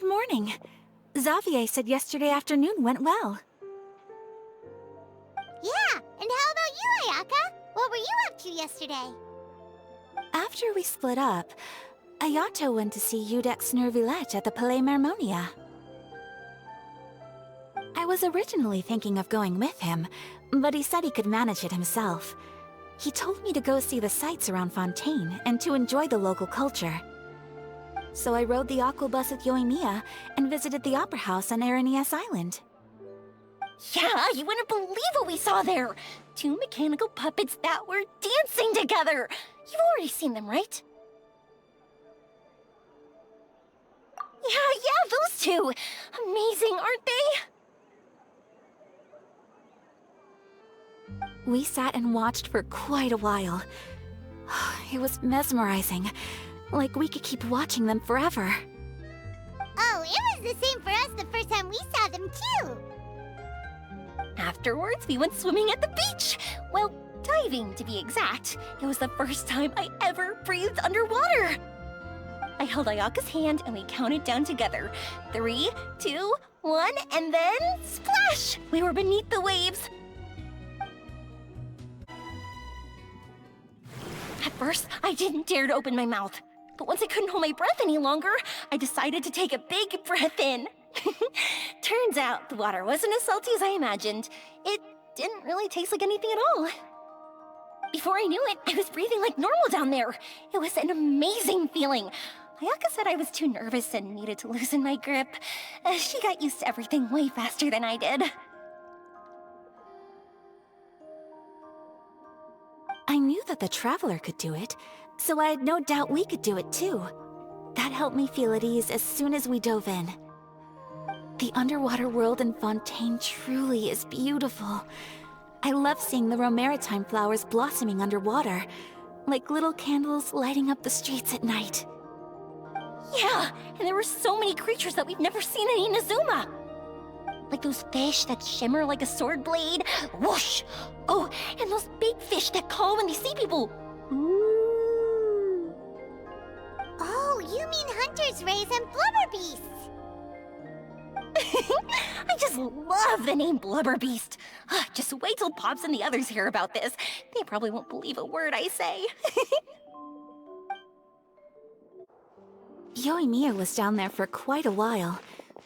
Good morning. Xavier said yesterday afternoon went well. Yeah, and how about you, Ayaka? What were you up to yesterday? After we split up, Ayato went to see Udex Nervillette at the Palais Mermonia. I was originally thinking of going with him, but he said he could manage it himself. He told me to go see the sights around Fontaine and to enjoy the local culture. So I rode the aqua bus with Yoimiya and visited the opera house on Aranias Island. Yeah, you wouldn't believe what we saw there! 2 mechanical puppets that were dancing together! You've already seen them, right? Yeah, those two! Amazing, aren't they? We sat and watched for quite a while. It was mesmerizing. Like we could keep watching them forever. Oh, it was the same for us the first time we saw them too! Afterwards, we went swimming at the beach! Well, diving to be exact. It was the first time I ever breathed underwater! I held Ayaka's hand and we counted down together. 3, 2, 1, and then splash! We were beneath the waves. At first, I didn't dare to open my mouth. But once I couldn't hold my breath any longer, I decided to take a big breath in. Turns out the water wasn't as salty as I imagined. It didn't really taste like anything at all. Before I knew it, I was breathing like normal down there. It was an amazing feeling. Ayaka said I was too nervous and needed to loosen my grip. She got used to everything way faster than I did. I knew that the Traveler could do it, so I had no doubt we could do it too. That helped me feel at ease as soon as we dove in. The underwater world in Fontaine truly is beautiful. I love seeing the romaritime flowers blossoming underwater, like little candles lighting up the streets at night. Yeah, and there were so many creatures that we've never seen in Inazuma. Like those fish that shimmer like a sword blade. Whoosh! Oh, and those big fish that call when they see people. Ooh. Oh, you mean Hunter's Rays and Blubber Beasts! I just love the name Blubber Beast. Just wait till Pops and the others hear about this. They probably won't believe a word I say. Yoimiya was down there for quite a while.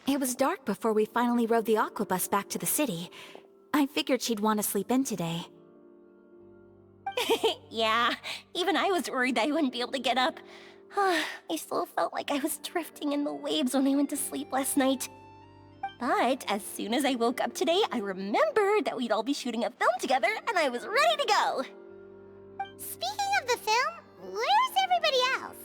It was dark before we finally rode the aqua bus back to the city. I figured she'd want to sleep in today. Yeah, even I was worried that I wouldn't be able to get up. I still felt like I was drifting in the waves when I went to sleep last night. But as soon as I woke up today, I remembered that we'd all be shooting a film together, and I was ready to go! Speaking of the film, where's everybody else?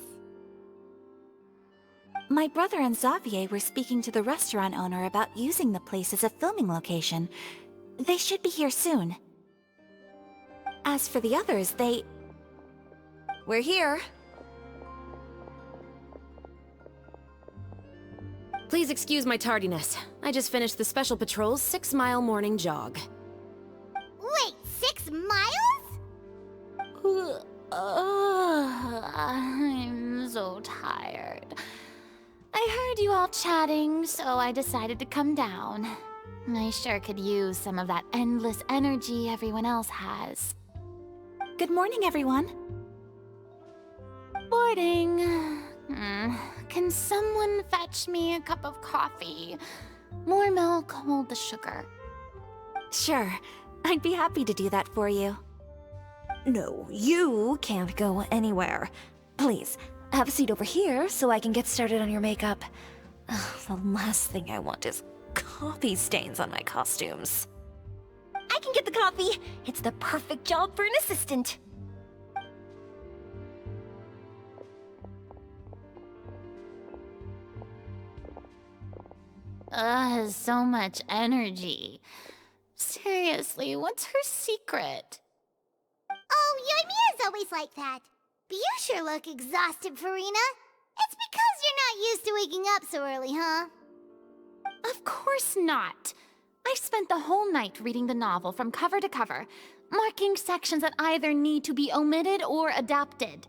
My brother and Xavier were speaking to the restaurant owner about using the place as a filming location. They should be here soon. As for the others, We're here. Please excuse my tardiness. I just finished the Special Patrol's 6-mile morning jog. Wait, 6 miles? I'm so tired. I heard you all chatting, so I decided to come down. I sure could use some of that endless energy everyone else has. Good morning, everyone. Morning. Can someone fetch me a cup of coffee? More milk, hold the sugar. Sure, I'd be happy to do that for you. No, you can't go anywhere. Please, have a seat over here so I can get started on your makeup. The last thing I want is coffee stains on my costumes. I can get the coffee! It's the perfect job for an assistant! So much energy. Seriously, what's her secret? Oh, Yoimiya's always like that. But you sure look exhausted, Farina. It's because you're not used to waking up so early, huh? Of course not. I spent the whole night reading the novel from cover to cover, marking sections that either need to be omitted or adapted.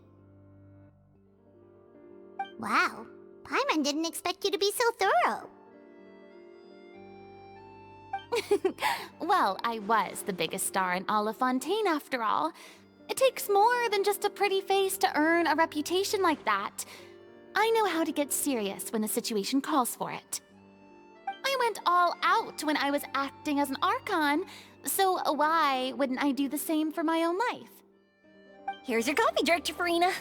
Wow. Paimon didn't expect you to be so thorough. Well, I was the biggest star in all of Fontaine after all. It takes more than just a pretty face to earn a reputation like that. I know how to get serious when the situation calls for it. I went all out when I was acting as an Archon, so why wouldn't I do the same for my own life? Here's your coffee, Director Farina.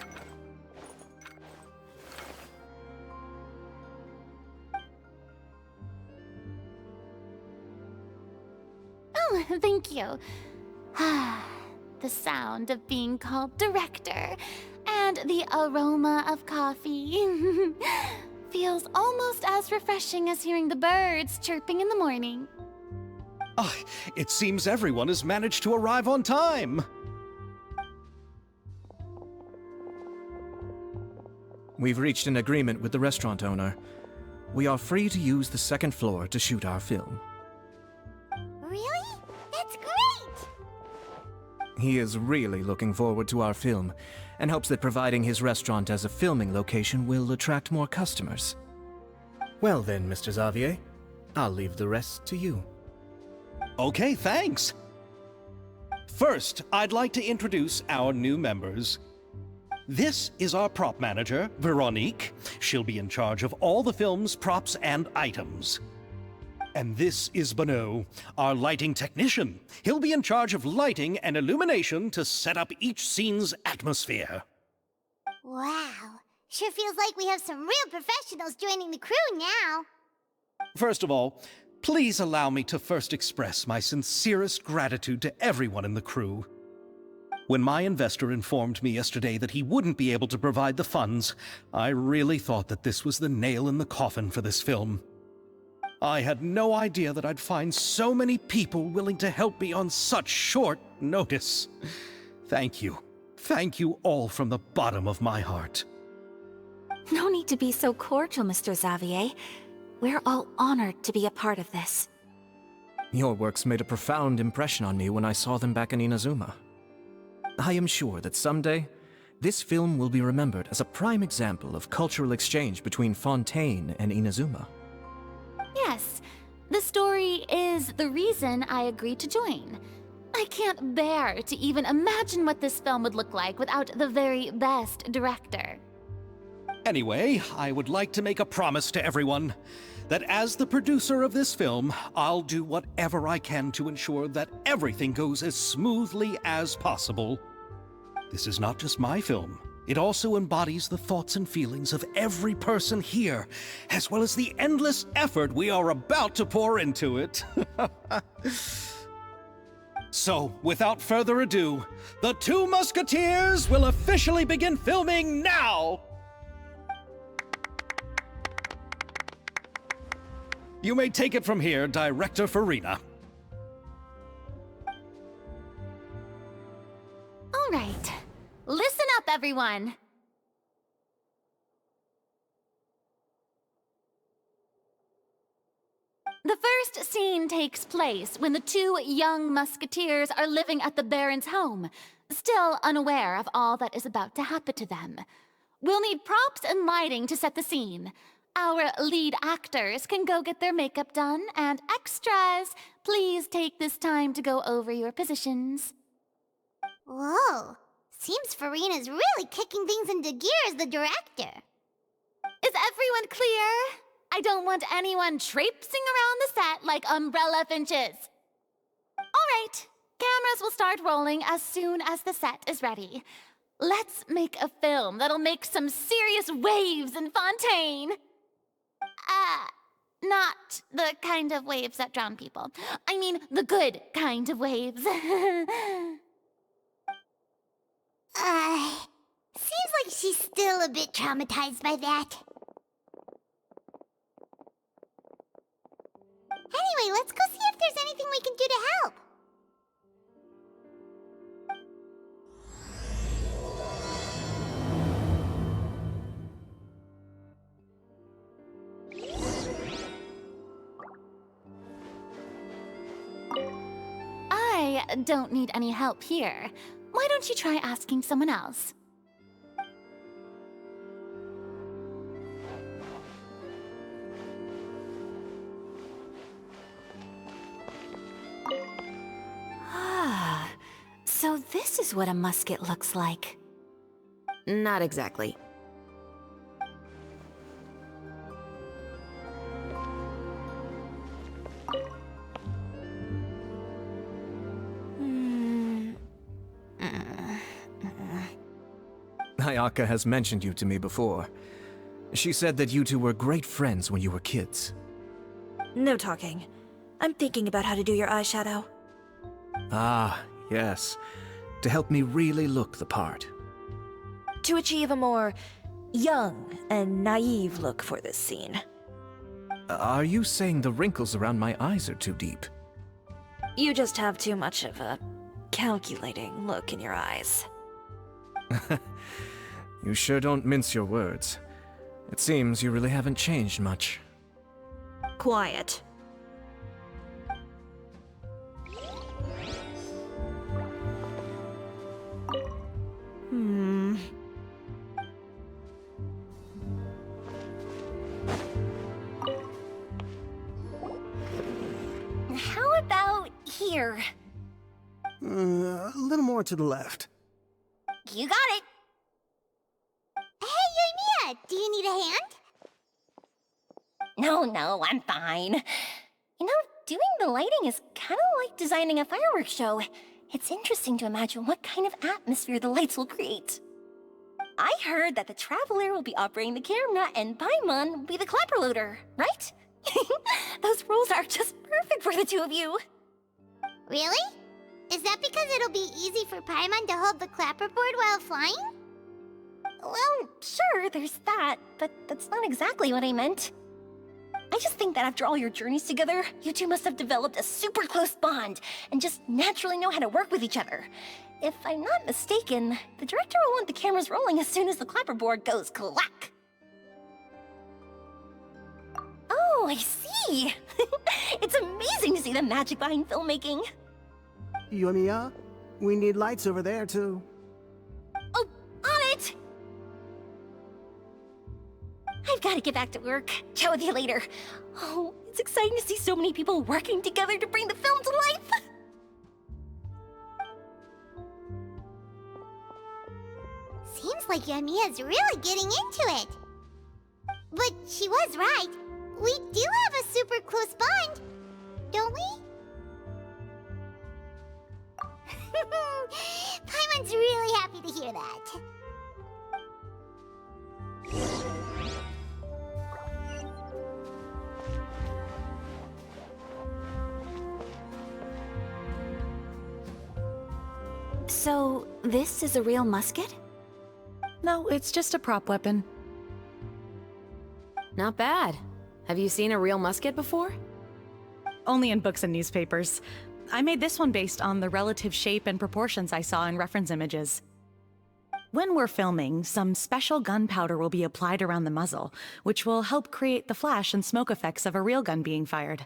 Oh, thank you. The sound of being called director and the aroma of coffee feels almost as refreshing as hearing the birds chirping in the morning. Ah, it seems everyone has managed to arrive on time. We've reached an agreement with the restaurant owner. We are free to use the second floor to shoot our film. Really? That's great! He is really looking forward to our film, and hopes that providing his restaurant as a filming location will attract more customers. Well then, Mr. Xavier, I'll leave the rest to you. Okay, thanks. First, I'd like to introduce our new members. This is our prop manager, Veronique. She'll be in charge of all the film's props and items. And this is Bonneau, our lighting technician. He'll be in charge of lighting and illumination to set up each scene's atmosphere. Wow. Sure feels like we have some real professionals joining the crew now. First of all, please allow me to first express my sincerest gratitude to everyone in the crew. When my investor informed me yesterday that he wouldn't be able to provide the funds, I really thought that this was the nail in the coffin for this film. I had no idea that I'd find so many people willing to help me on such short notice. Thank you. Thank you all from the bottom of my heart. No need to be so cordial, Mr. Xavier. We're all honored to be a part of this. Your works made a profound impression on me when I saw them back in Inazuma. I am sure that someday, this film will be remembered as a prime example of cultural exchange between Fontaine and Inazuma. Yes, the story is the reason I agreed to join. I can't bear to even imagine what this film would look like without the very best director. Anyway, I would like to make a promise to everyone that as the producer of this film, I'll do whatever I can to ensure that everything goes as smoothly as possible. This is not just my film. It also embodies the thoughts and feelings of every person here, as well as the endless effort we are about to pour into it. So, without further ado, The Two Musketeers will officially begin filming now! You may take it from here, Director Farina. All right, listen up, everyone. The first scene takes place when the two young musketeers are living at the Baron's home, still unaware of all that is about to happen to them. We'll need props and lighting to set the scene. Our lead actors can go get their makeup done, and extras, please take this time to go over your positions. Whoa. Seems Farina's really kicking things into gear as the director. Is everyone clear? I don't want anyone traipsing around the set like umbrella finches. All right, cameras will start rolling as soon as the set is ready. Let's make a film that'll make some serious waves in Fontaine. Not the kind of waves that drown people. I mean, the good kind of waves. Seems like she's still a bit traumatized by that. Anyway, let's go see if there's anything we can do to help. I don't need any help here. Why don't you try asking someone else? this is what a musket looks like. Not exactly. Ayaka has mentioned you to me before. She said that you two were great friends when you were kids. No talking. I'm thinking about how to do your eyeshadow. Ah, yes. To help me really look the part. To achieve a more young and naive look for this scene. Are you saying the wrinkles around my eyes are too deep? You just have too much of a calculating look in your eyes. You sure don't mince your words. It seems you really haven't changed much. Quiet. How about here? A little more to the left. You got it. Hey, Yoimiya, do you need a hand? No, I'm fine. You know, doing the lighting is kind of like designing a fireworks show. It's interesting to imagine what kind of atmosphere the lights will create. I heard that the Traveler will be operating the camera and Paimon will be the clapper loader, right? Those roles are just perfect for the two of you. Really? Is that because it'll be easy for Paimon to hold the clapperboard while flying? Well, sure, there's that, but that's not exactly what I meant. I just think that after all your journeys together, you two must have developed a super close bond and just naturally know how to work with each other. If I'm not mistaken, the director will want the cameras rolling as soon as the clapperboard goes clack. Oh, I see! It's amazing to see the magic behind filmmaking. Yoimiya, we need lights over there, too. Oh, on it! I've got to get back to work. Chat with you later. Oh, it's exciting to see so many people working together to bring the film to life. Seems like Yoimiya's really getting into it. But she was right. We do have a super close bond, don't we? Paimon's really happy to hear that. So, this is a real musket? No, it's just a prop weapon. Not bad. Have you seen a real musket before? Only in books and newspapers. I made this one based on the relative shape and proportions I saw in reference images. When we're filming, some special gunpowder will be applied around the muzzle, which will help create the flash and smoke effects of a real gun being fired.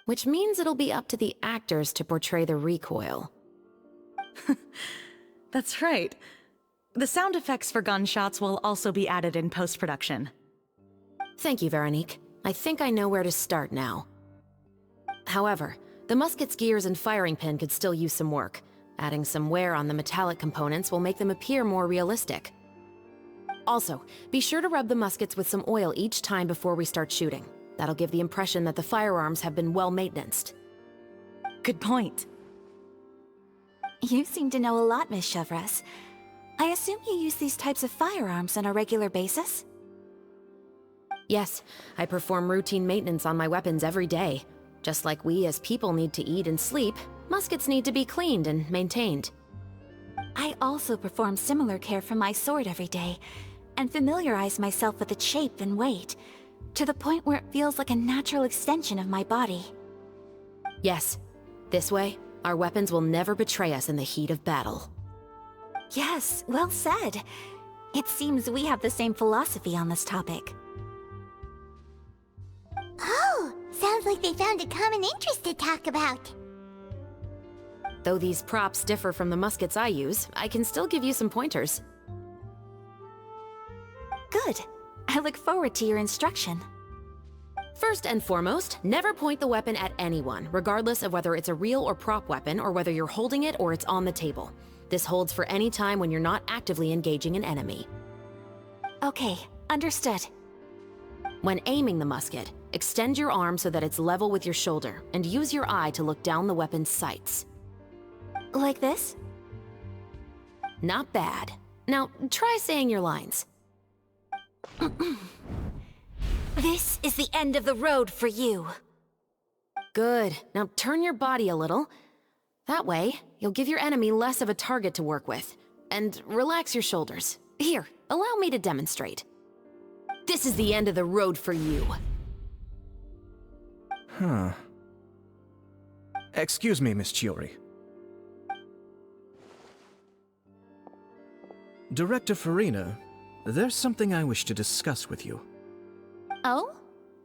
Which means it'll be up to the actors to portray the recoil. That's right. The sound effects for gunshots will also be added in post-production. Thank you, Veronique. I think I know where to start now. However, the musket's gears and firing pin could still use some work. Adding some wear on the metallic components will make them appear more realistic. Also, be sure to rub the muskets with some oil each time before we start shooting. That'll give the impression that the firearms have been well maintained. Good point. You seem to know a lot, Miss Chevres. I assume you use these types of firearms on a regular basis? Yes, I perform routine maintenance on my weapons every day. Just like we as people need to eat and sleep, muskets need to be cleaned and maintained. I also perform similar care for my sword every day, and familiarize myself with its shape and weight, to the point where it feels like a natural extension of my body. Yes, this way, our weapons will never betray us in the heat of battle. Yes, well said. It seems we have the same philosophy on this topic. Oh, sounds like they found a common interest to talk about. Though these props differ from the muskets I use, I can still give you some pointers. Good. I look forward to your instruction. First and foremost, never point the weapon at anyone, regardless of whether it's a real or prop weapon or whether you're holding it or it's on the table. This holds for any time when you're not actively engaging an enemy. Okay, understood. When aiming the musket, extend your arm so that it's level with your shoulder, and use your eye to look down the weapon's sights. Like this? Not bad. Now, try saying your lines. This is the end of the road for you. Good. Now turn your body a little. That way, you'll give your enemy less of a target to work with. And relax your shoulders. Here, allow me to demonstrate. This is the end of the road for you. Huh. Excuse me, Miss Chiori. Director Farina, there's something I wish to discuss with you. Oh?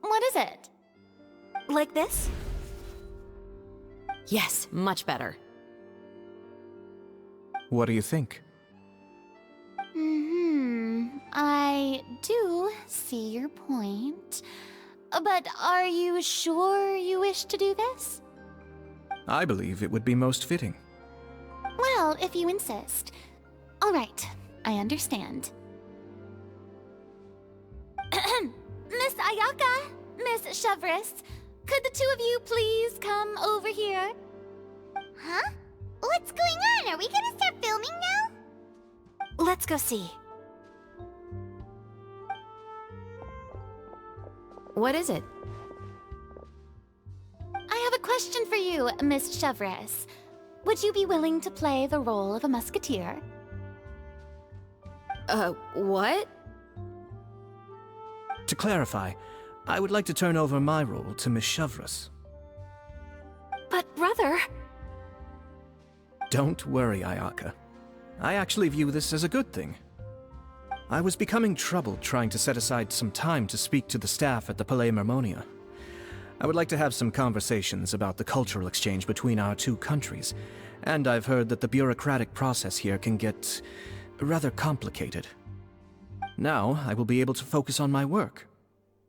What is it? Like this? Yes, much better. What do you think? I do see your point. But are you sure you wish to do this? I believe it would be most fitting. Well, if you insist. All right, I understand. Miss Ayaka, Miss Chevreuse, could the two of you please come over here? Huh? What's going on? Are we gonna start filming now? Let's go see. What is it? I have a question for you, Miss Chevreuse. Would you be willing to play the role of a musketeer? What? To clarify, I would like to turn over my role to Miss Chevreuse. But brother... Don't worry, Ayaka. I actually view this as a good thing. I was becoming troubled trying to set aside some time to speak to the staff at the Palais Mermonia. I would like to have some conversations about the cultural exchange between our two countries, and I've heard that the bureaucratic process here can get rather complicated. Now, I will be able to focus on my work.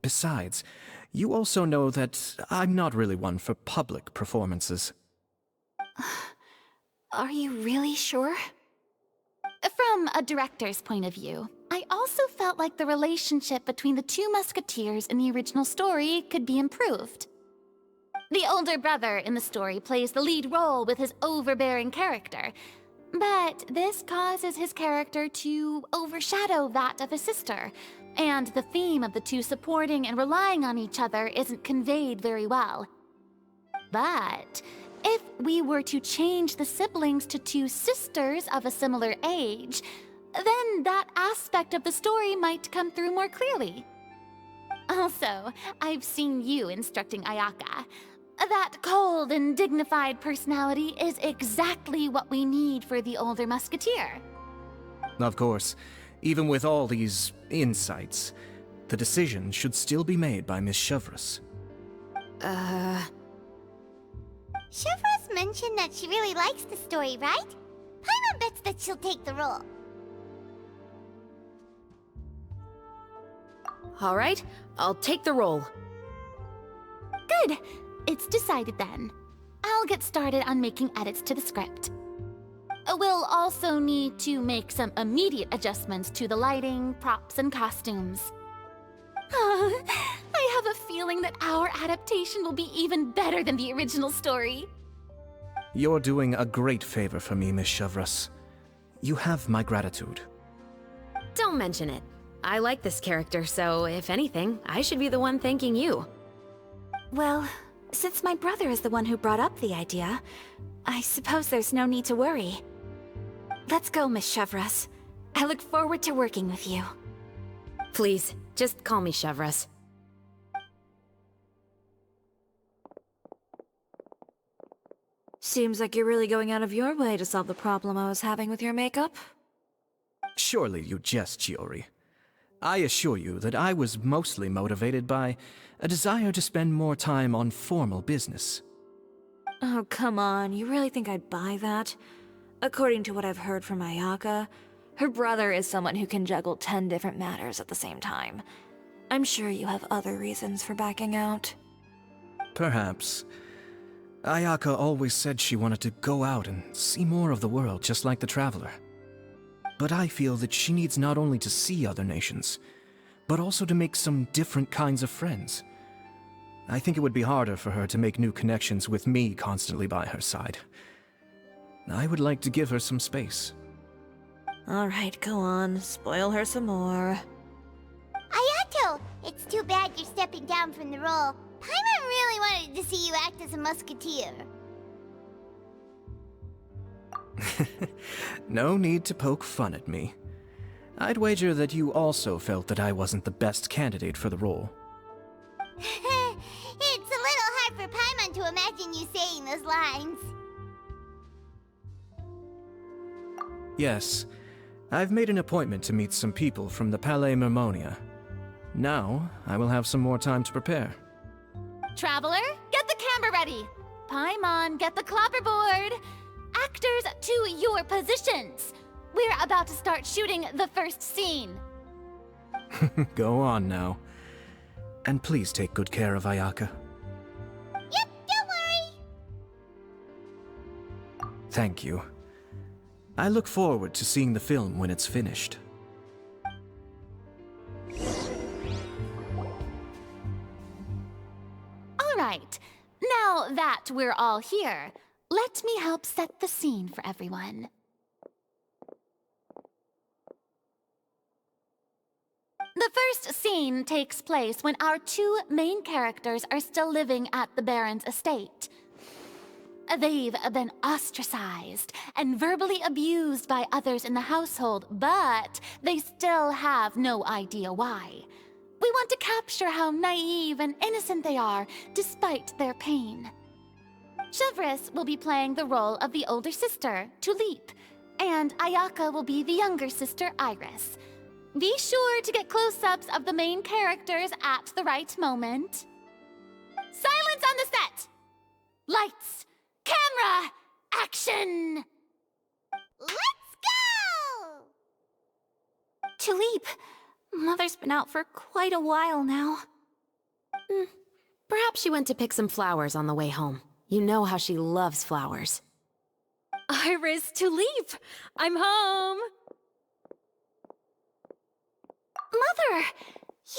Besides, you also know that I'm not really one for public performances. Are you really sure? From a director's point of view, I also felt like the relationship between the two musketeers in the original story could be improved. The older brother in the story plays the lead role with his overbearing character, but this causes his character to overshadow that of his sister, and the theme of the two supporting and relying on each other isn't conveyed very well. But if we were to change the siblings to two sisters of a similar age, then that aspect of the story might come through more clearly. Also, I've seen you instructing Ayaka. That cold and dignified personality is exactly what we need for the older musketeer. Of course, even with all these insights, the decision should still be made by Miss Chevreuse. Chevreuse mentioned that she really likes the story, right? Paimon bets that she'll take the role. All right, I'll take the role. Good. It's decided then. I'll get started on making edits to the script. We'll also need to make some immediate adjustments to the lighting, props, and costumes. I have a feeling that our adaptation will be even better than the original story. You're doing a great favor for me, Miss Chevreuse. You have my gratitude. Don't mention it. I like this character, so if anything, I should be the one thanking you. Well, since my brother is the one who brought up the idea, I suppose there's no need to worry. Let's go, Miss Chevreuse. I look forward to working with you. Please, just call me Chevreuse. Seems like you're really going out of your way to solve the problem I was having with your makeup. Surely you jest, Chiori. I assure you that I was mostly motivated by a desire to spend more time on formal business. Oh, come on. You really think I'd buy that? According to what I've heard from Ayaka, her brother is someone who can juggle 10 different matters at the same time. I'm sure you have other reasons for backing out. Perhaps. Ayaka always said she wanted to go out and see more of the world just like the Traveler. But I feel that she needs not only to see other nations, but also to make some different kinds of friends. I think it would be harder for her to make new connections with me constantly by her side. I would like to give her some space. Alright, go on. Spoil her some more. Ayato! It's too bad you're stepping down from the role. Paimon really wanted to see you act as a musketeer. No need to poke fun at me. I'd wager that you also felt that I wasn't the best candidate for the role. It's a little hard for Paimon to imagine you saying those lines. Yes, I've made an appointment to meet some people from the Palais Mermonia. Now, I will have some more time to prepare. Traveler, get the camera ready. Paimon, get the clapperboard. Actors, to your positions. We're about to start shooting the first scene. Go on now. And please take good care of Ayaka. Yep, don't worry. Thank you. I look forward to seeing the film when it's finished. All right, now that we're all here, let me help set the scene for everyone. The first scene takes place when our two main characters are still living at the Baron's estate. They've been ostracized and verbally abused by others in the household, but they still have no idea why. We want to capture how naive and innocent they are, despite their pain. Chevreuse will be playing the role of the older sister, Tulip, and Ayaka will be the younger sister, Iris. Be sure to get close-ups of the main characters at the right moment. Silence on the set! Lights! Camera! Action! Let's go! Tulip, Mother's been out for quite a while now. Perhaps she went to pick some flowers on the way home. You know how she loves flowers. Iris, Tulip! I'm home! Mother!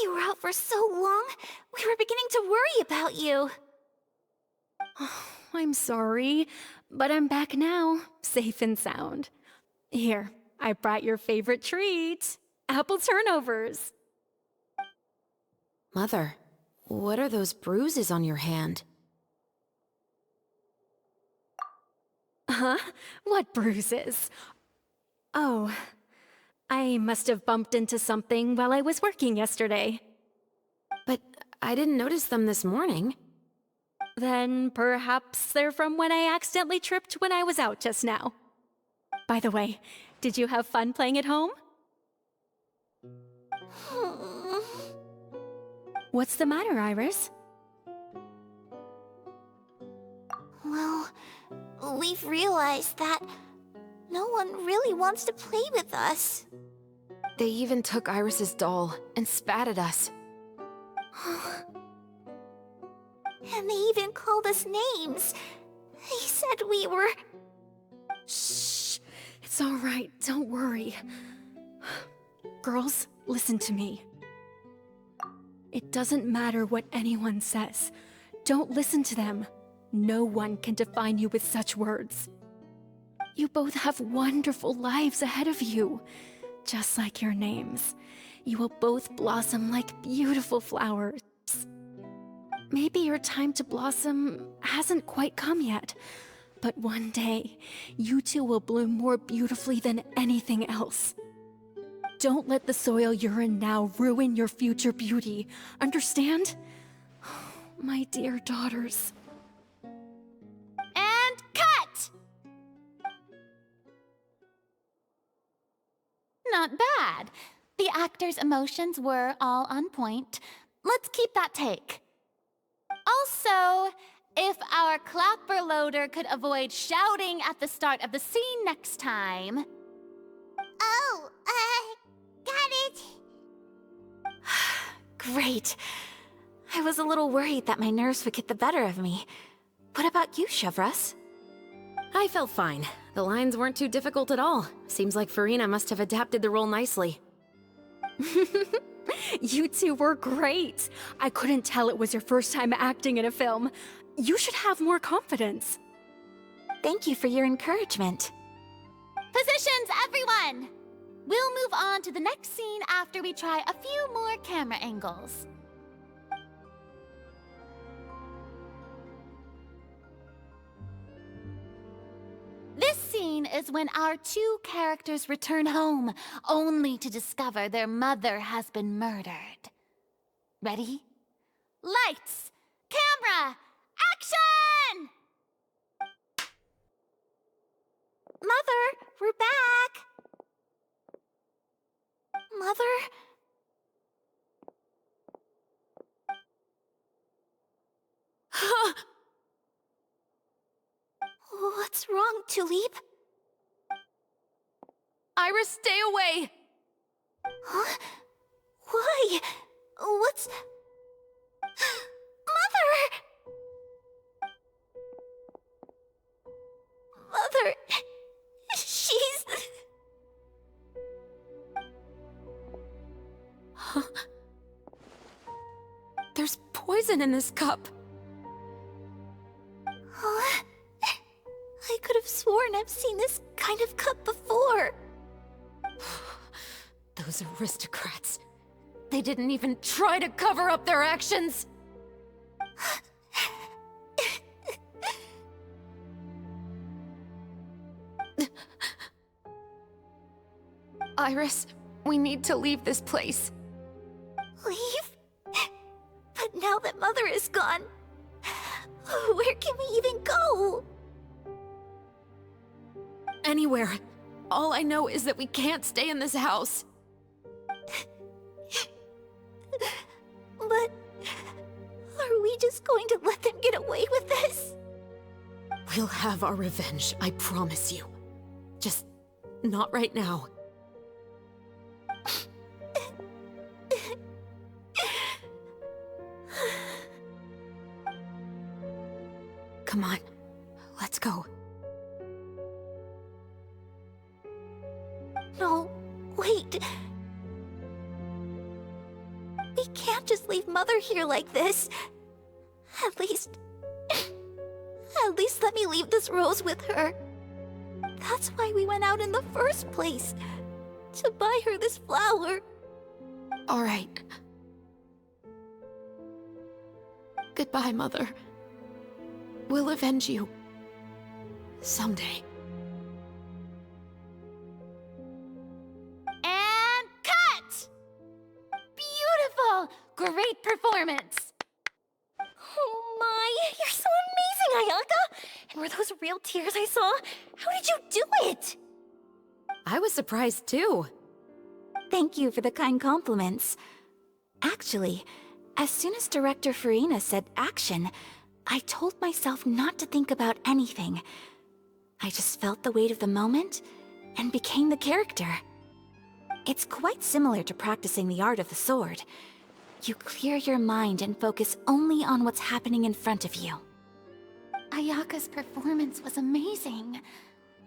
You were out for so long, we were beginning to worry about you. I'm sorry, but I'm back now, safe and sound. Here, I brought your favorite treat, apple turnovers. Mother, what are those bruises on your hand? Huh? What bruises? Oh, I must have bumped into something while I was working yesterday. But I didn't notice them this morning. Then perhaps they're from when I accidentally tripped when I was out just now. By the way, did you have fun playing at home? What's the matter, Iris? Well, we've realized that no one really wants to play with us. They even took Iris's doll and spat at us. And they even called us names. They said we were... Shh. It's all right. Don't worry. Girls, listen to me. It doesn't matter what anyone says. Don't listen to them. No one can define you with such words. You both have wonderful lives ahead of you. Just like your names. You will both blossom like beautiful flowers. Maybe your time to blossom hasn't quite come yet, but one day, you two will bloom more beautifully than anything else. Don't let the soil you're in now ruin your future beauty, understand? My dear daughters. And cut! Not bad. The actors' emotions were all on point. Let's keep that take. Also, if our clapper loader could avoid shouting at the start of the scene next time... Oh, got it. Great. I was a little worried that my nerves would get the better of me. What about you, Chevrёz? I felt fine. The lines weren't too difficult at all. Seems like Farina must have adapted the role nicely. You two were great. I couldn't tell it was your first time acting in a film. You should have more confidence. Thank you for your encouragement. Positions, everyone! We'll move on to the next scene after we try a few more camera angles. This scene is when our two characters return home, only to discover their mother has been murdered. Ready? Lights! Camera! Action! Mother, we're back! Mother? What's wrong, Tulip? Iris, stay away! Huh? Why? What's... Mother! Mother... She's... Huh? There's poison in this cup. Huh? I could have sworn I've seen this kind of cup before. Those aristocrats. They didn't even try to cover up their actions. Iris, we need to leave this place. Leave? But now that Mother is gone, where can we even go? Anywhere. All I know is that we can't stay in this house. But are we just going to let them get away with this? We'll have our revenge, I promise you. Just not right now. Come on, let's go. No, wait. We can't just leave Mother here like this. At least let me leave this rose with her. That's why we went out in the first place. To buy her this flower. All right. Goodbye, Mother. We'll avenge you. Someday. And cut! Beautiful! Great performance! Oh my, you're so amazing, Ayaka! And were those real tears I saw? How did you do it? I was surprised too. Thank you for the kind compliments. Actually, as soon as Director Farina said action, I told myself not to think about anything. I just felt the weight of the moment and became the character. It's quite similar to practicing the art of the sword. You clear your mind and focus only on what's happening in front of you. Ayaka's performance was amazing.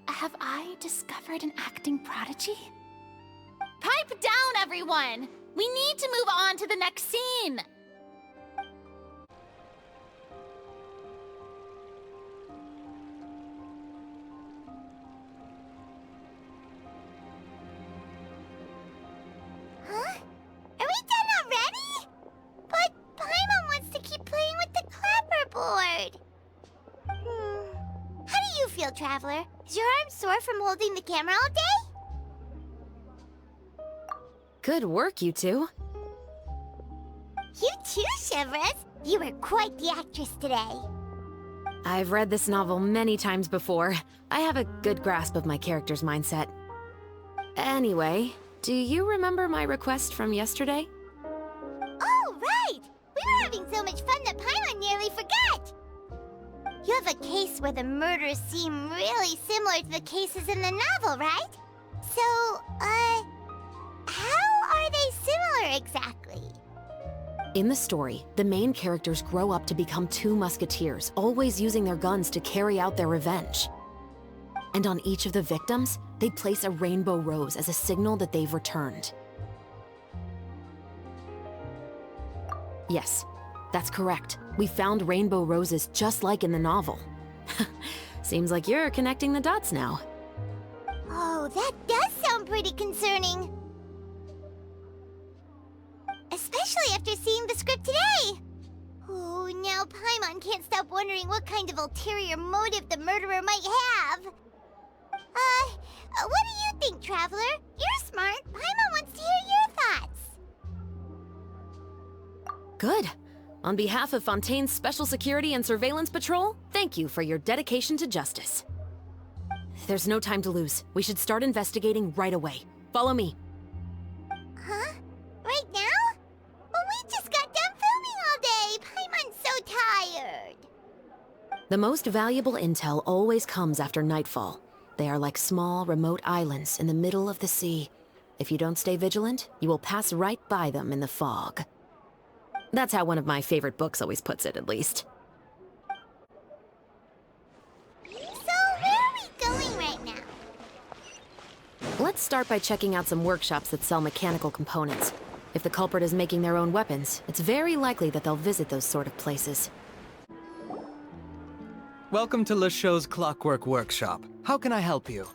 Have I discovered an acting prodigy? Pipe down, everyone! We need to move on to the next scene! Huh? Are we done already? But Paimon wants to keep playing with the clapperboard. How do you feel, Traveler? Is your arm sore from holding the camera all day? Good work, you two. You too, Chevrёz. You were quite the actress today. I've read this novel many times before. I have a good grasp of my character's mindset. Anyway, do you remember my request from yesterday? Oh, right! We were having so much fun that Paimon nearly forgot! You have a case where the murders seem really similar to the cases in the novel, right? So, how are they similar exactly? In the story, the main characters grow up to become two musketeers, always using their guns to carry out their revenge. And on each of the victims, they place a rainbow rose as a signal that they've returned. Yes, that's correct. We found rainbow roses just like in the novel. Seems like you're connecting the dots now. Oh, that does sound pretty concerning. Especially after seeing the script today. Oh, now Paimon can't stop wondering what kind of ulterior motive the murderer might have. What do you think, Traveler? You're smart. Paimon wants to hear your thoughts. Good. On behalf of Fontaine's Special Security and Surveillance Patrol, thank you for your dedication to justice. There's no time to lose. We should start investigating right away. Follow me. Huh? Right now? But we just got done filming all day. Paimon's so tired. The most valuable intel always comes after nightfall. They are like small, remote islands in the middle of the sea. If you don't stay vigilant, you will pass right by them in the fog. That's how one of my favorite books always puts it, at least. So, where are we going right now? Let's start by checking out some workshops that sell mechanical components. If the culprit is making their own weapons, it's very likely that they'll visit those sort of places. Welcome to Le Show's Clockwork Workshop. How can I help you?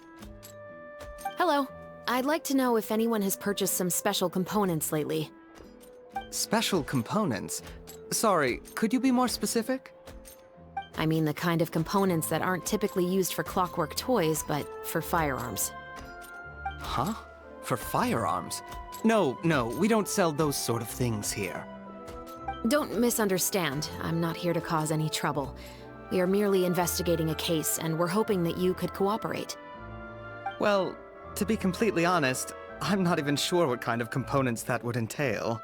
Hello. I'd like to know if anyone has purchased some special components lately. Special components? Sorry, could you be more specific? I mean the kind of components that aren't typically used for clockwork toys, but for firearms. Huh? For firearms? No, we don't sell those sort of things here. Don't misunderstand. I'm not here to cause any trouble. We are merely investigating a case, and we're hoping that you could cooperate. Well, to be completely honest, I'm not even sure what kind of components that would entail.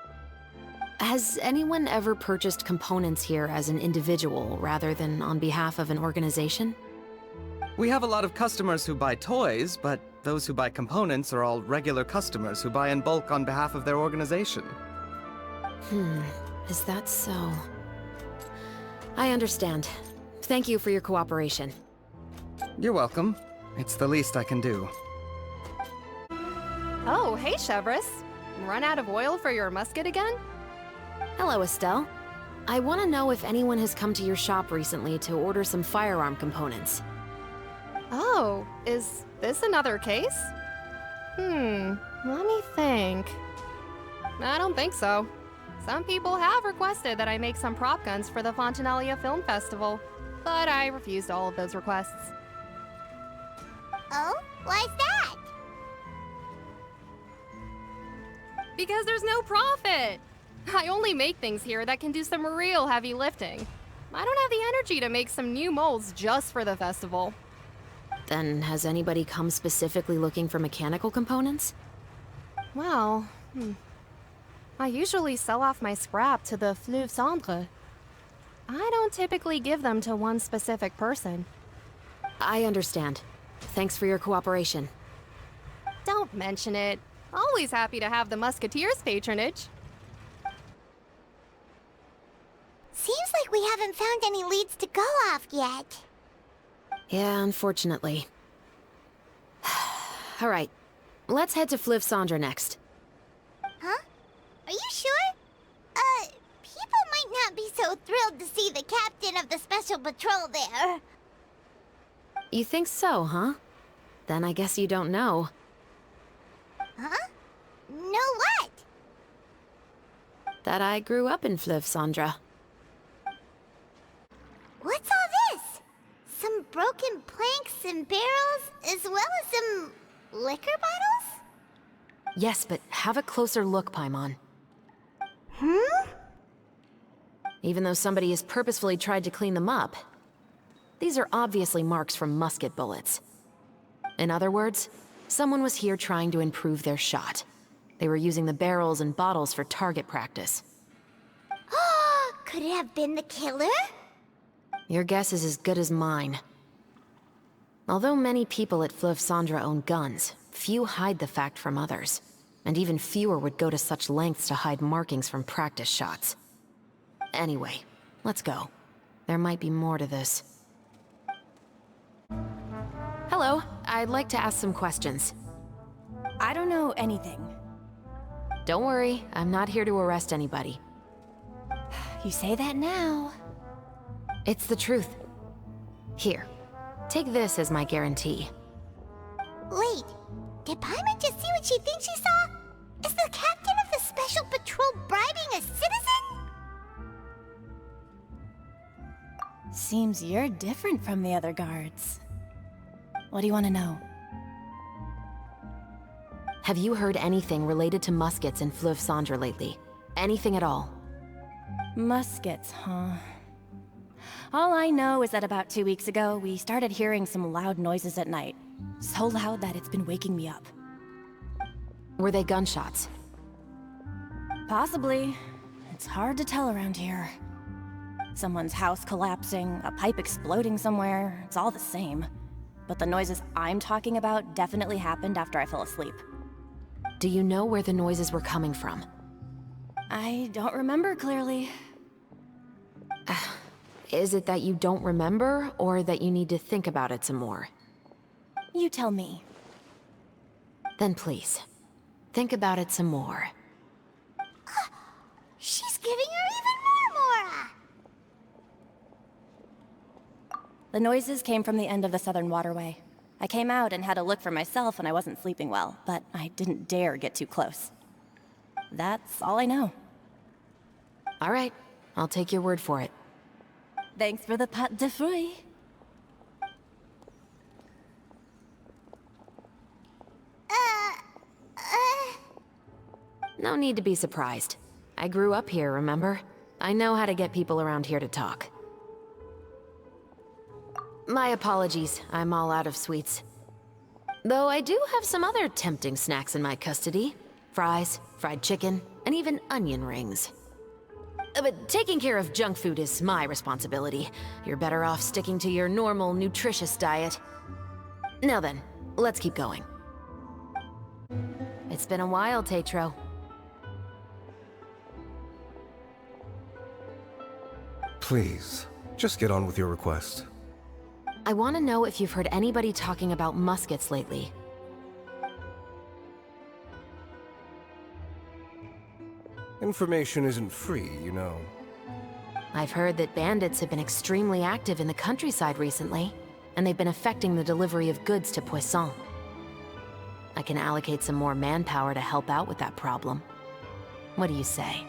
Has anyone ever purchased components here as an individual rather than on behalf of an organization? We have a lot of customers who buy toys, but those who buy components are all regular customers who buy in bulk on behalf of their organization. Is that so? I understand. Thank you for your cooperation. You're welcome. It's the least I can do. Oh, hey, Chevreus. Run out of oil for your musket again? Hello, Estelle. I want to know if anyone has come to your shop recently to order some firearm components. Oh, is this another case? Let me think. I don't think so. Some people have requested that I make some prop guns for the Fontanalia Film Festival, but I refused all of those requests. Oh? Why's that? Because there's no profit! I only make things here that can do some real heavy lifting. I don't have the energy to make some new molds just for the festival. Then has anybody come specifically looking for mechanical components? Well, I usually sell off my scrap to the Flёv Sandr. I don't typically give them to one specific person. I understand. Thanks for your cooperation. Don't mention it. Always happy to have the Musketeers' patronage. Seems like we haven't found any leads to go off yet. Yeah, unfortunately. All right, let's head to Flёv Sandr next. Huh? Are you sure? People might not be so thrilled to see the captain of the special patrol there. You think so, huh? Then I guess you don't know. Huh? Know what? That I grew up in Flёv Sandr. What's all this? Some broken planks and barrels, as well as some liquor bottles? Yes, but have a closer look, Paimon. Even though somebody has purposefully tried to clean them up, these are obviously marks from musket bullets. In other words, someone was here trying to improve their shot. They were using the barrels and bottles for target practice. Could it have been the killer? Your guess is as good as mine. Although many people at Flёv Sandr own guns, few hide the fact from others. And even fewer would go to such lengths to hide markings from practice shots. Anyway, let's go. There might be more to this. Hello, I'd like to ask some questions. I don't know anything. Don't worry, I'm not here to arrest anybody. You say that now. It's the truth. Here, take this as my guarantee. Wait, did Paimon just see what she thinks she saw? Is the captain of the Special Patrol bribing a citizen? Seems you're different from the other guards. What do you want to know? Have you heard anything related to muskets in Flёv Sandr lately? Anything at all? Muskets, huh? All I know is that about 2 weeks ago, we started hearing some loud noises at night. So loud that it's been waking me up. Were they gunshots? Possibly. It's hard to tell around here. Someone's house collapsing, a pipe exploding somewhere, it's all the same. But the noises I'm talking about definitely happened after I fell asleep. Do you know where the noises were coming from? I don't remember clearly. Is it that you don't remember, or that you need to think about it some more? You tell me. Then please, think about it some more. She's giving her even more Mora! The noises came from the end of the Southern Waterway. I came out and had a look for myself when I wasn't sleeping well, but I didn't dare get too close. That's all I know. All right, I'll take your word for it. Thanks for the pâte de fruits. No need to be surprised. I grew up here, remember? I know how to get people around here to talk. My apologies, I'm all out of sweets. Though I do have some other tempting snacks in my custody. Fries, fried chicken, and even onion rings. But taking care of junk food is my responsibility. You're better off sticking to your normal, nutritious diet. Now then, let's keep going. It's been a while, Tetro. Please, just get on with your request. I want to know if you've heard anybody talking about muskets lately. Information isn't free, you know. I've heard that bandits have been extremely active in the countryside recently, and they've been affecting the delivery of goods to Poisson. I can allocate some more manpower to help out with that problem. What do you say?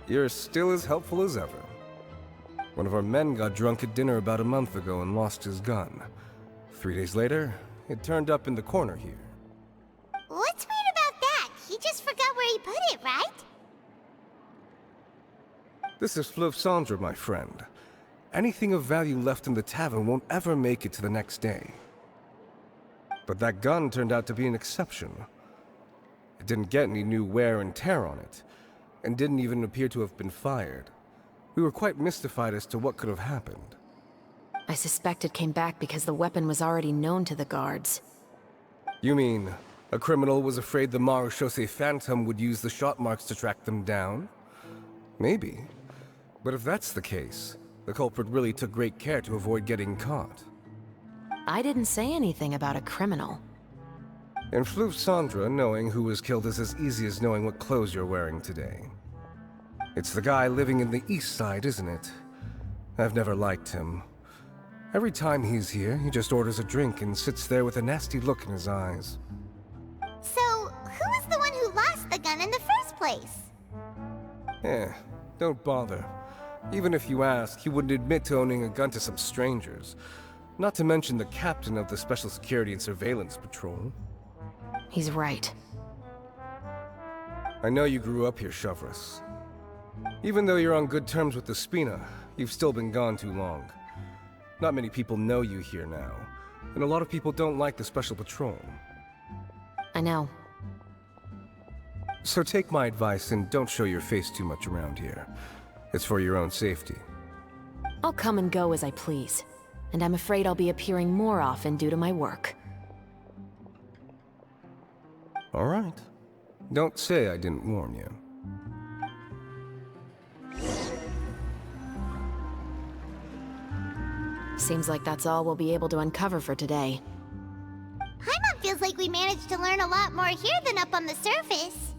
You're still as helpful as ever. One of our men got drunk at dinner about a month ago and lost his gun. 3 days later, it turned up in the corner here. What's weird about that? He just forgot where he put it, right? This is Flёv Sandr, my friend. Anything of value left in the tavern won't ever make it to the next day. But that gun turned out to be an exception. It didn't get any new wear and tear on it, and didn't even appear to have been fired. We were quite mystified as to what could have happened. I suspect it came back because the weapon was already known to the guards. You mean, a criminal was afraid the Marechaussee Phantom would use the shot marks to track them down? Maybe. But if that's the case, the culprit really took great care to avoid getting caught. I didn't say anything about a criminal. In Flёv Sandr, knowing who was killed is as easy as knowing what clothes you're wearing today. It's the guy living in the east side, isn't it? I've never liked him. Every time he's here, he just orders a drink and sits there with a nasty look in his eyes. So, who was the one who lost the gun in the first place? Don't bother. Even if you ask, he wouldn't admit to owning a gun to some strangers. Not to mention the captain of the Special Security and Surveillance Patrol. He's right. I know you grew up here, Shevrёz. Even though you're on good terms with the Spina, you've still been gone too long. Not many people know you here now, and a lot of people don't like the Special Patrol. I know. So take my advice and don't show your face too much around here. It's for your own safety. I'll come and go as I please, and I'm afraid I'll be appearing more often due to my work. All right. Don't say I didn't warn you. Seems like that's all we'll be able to uncover for today. Paimon feels like we managed to learn a lot more here than up on the surface.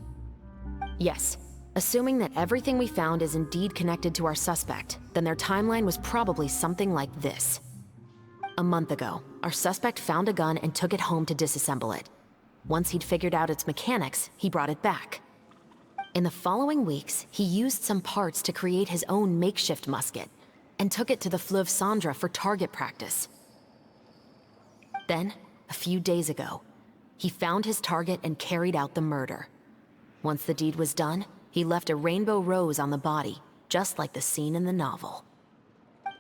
Yes. Assuming that everything we found is indeed connected to our suspect, then their timeline was probably something like this. A month ago, our suspect found a gun and took it home to disassemble it. Once he'd figured out its mechanics, he brought it back. In the following weeks, he used some parts to create his own makeshift musket, and took it to the Flёv Sandr for target practice. Then, a few days ago, he found his target and carried out the murder. Once the deed was done, he left a rainbow rose on the body, just like the scene in the novel.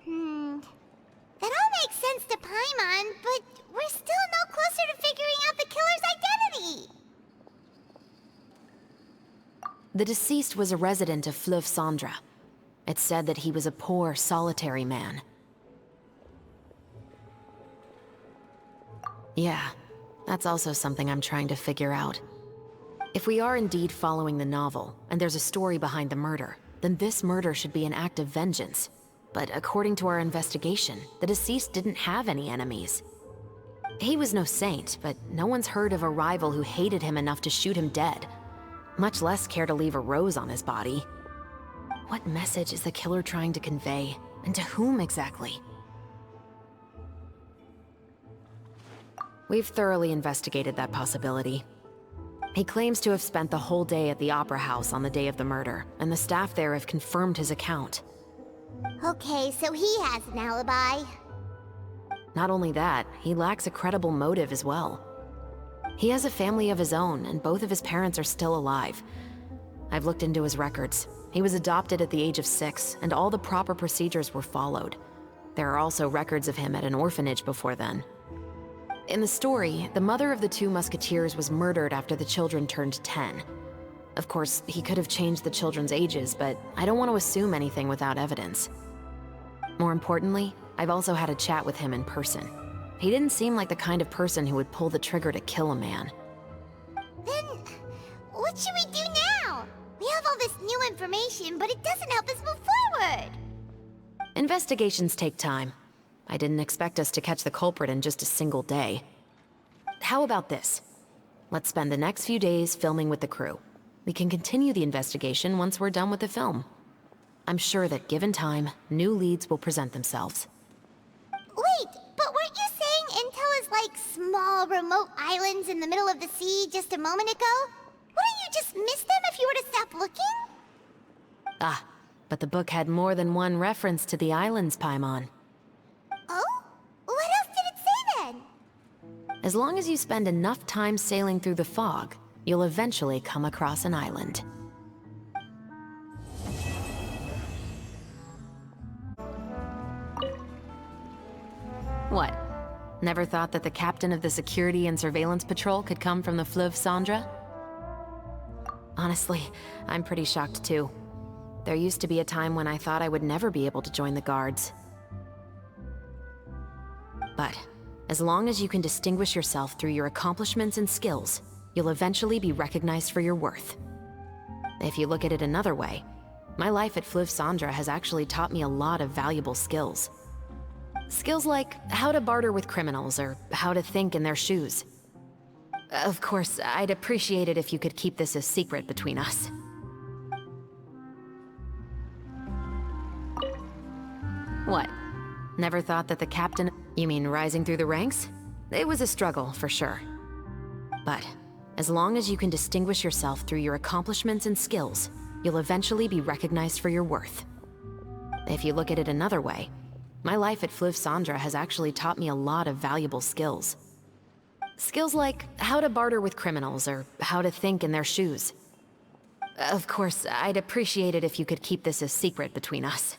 That all makes sense to Paimon, but we're still no closer to figuring out the killer's identity. The deceased was a resident of Flёv Sandr. It's said that he was a poor, solitary man. Yeah, that's also something I'm trying to figure out. If we are indeed following the novel, and there's a story behind the murder, then this murder should be an act of vengeance. But according to our investigation, the deceased didn't have any enemies. He was no saint, but no one's heard of a rival who hated him enough to shoot him dead, much less care to leave a rose on his body. What message is the killer trying to convey, and to whom exactly? We've thoroughly investigated that possibility. He claims to have spent the whole day at the Opera House on the day of the murder, and the staff there have confirmed his account. Okay, so he has an alibi. Not only that, he lacks a credible motive as well. He has a family of his own, and both of his parents are still alive. I've looked into his records. He was adopted at the age of 6, and all the proper procedures were followed. There are also records of him at an orphanage before then. In the story, the mother of the 2 musketeers was murdered after the children turned 10. Of course, he could have changed the children's ages, but I don't want to assume anything without evidence. More importantly, I've also had a chat with him in person. He didn't seem like the kind of person who would pull the trigger to kill a man. Then, what should we do now? We have all this new information, but it doesn't help us move forward. Investigations take time. I didn't expect us to catch the culprit in just a single day. How about this? Let's spend the next few days filming with the crew. We can continue the investigation once we're done with the film. I'm sure that given time, new leads will present themselves. Wait, but weren't you saying Intel is like small, remote islands in the middle of the sea just a moment ago? Wouldn't you just miss them if you were to stop looking? Ah, but the book had more than one reference to the islands, Paimon. Oh? What else did it say then? As long as you spend enough time sailing through the fog, you'll eventually come across an island. What? Never thought that the captain of the security and surveillance patrol could come from the Flёv Sandr? Honestly, I'm pretty shocked too. There used to be a time when I thought I would never be able to join the guards. But as long as you can distinguish yourself through your accomplishments and skills, you'll eventually be recognized for your worth. If you look at it another way, my life at Flёv Sandr has actually taught me a lot of valuable skills. Skills like how to barter with criminals or how to think in their shoes. Of course, I'd appreciate it if you could keep this a secret between us. What? Never thought that the captain... You mean rising through the ranks? It was a struggle, for sure. But as long as you can distinguish yourself through your accomplishments and skills, you'll eventually be recognized for your worth. If you look at it another way, my life at Flёv Sandr has actually taught me a lot of valuable skills. Skills like how to barter with criminals or how to think in their shoes. Of course, I'd appreciate it if you could keep this a secret between us.